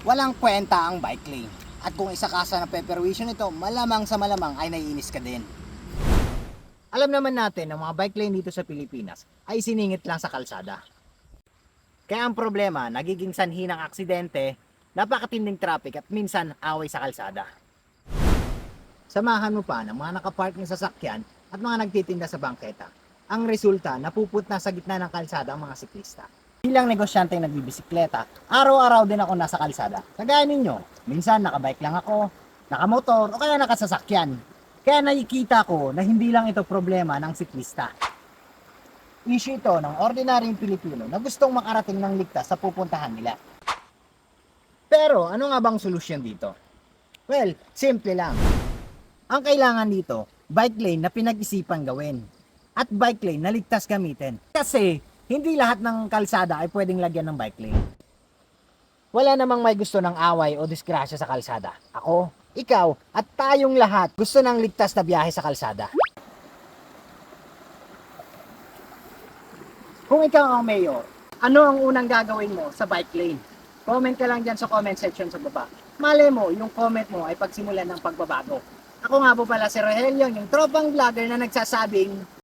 walang kwenta ang bike lane. At kung isa ka sa napeperwisyon nito, malamang sa malamang ay naiinis ka din. Alam naman natin na mga bike lane dito sa Pilipinas ay siningit lang sa kalsada. Kaya ang problema, nagiging sanhi ng aksidente, napakatinding traffic at minsan away sa kalsada. Samahan mo pa ng mga nakapark ng sasakyan at mga nagtitinda sa bangketa. Ang resulta, napuputna sa gitna ng kalsada ang mga siklista. Bilang negosyante nagbibisikleta, araw-araw din ako nasa kalsada. Kagaya ninyo, minsan nakabike lang ako, nakamotor o kaya nakasasakyan. Kaya nakikita ko na hindi lang ito problema ng siklista. Issue ito ng ordinaryong Pilipino na gustong makarating ng ligtas sa pupuntahan nila. Pero ano nga bang solusyon dito? Well, simple lang. Ang kailangan dito, bike lane na pinag-isipan gawin. At bike lane na ligtas gamitin. Kasi hindi lahat ng kalsada ay pwedeng lagyan ng bike lane. Wala namang may gusto ng away o disgrasya sa kalsada. Ako, ikaw, at tayong lahat gusto ng ligtas na biyahe sa kalsada. Kung ikaw ang mayor, ano ang unang gagawin mo sa bike lane? Comment ka lang dyan sa comment section sa baba. Malay mo, yung comment mo ay pagsimulan ng pagbabago. Ako nga po pala si Rogelio, yung tropang vlogger na nagsasabing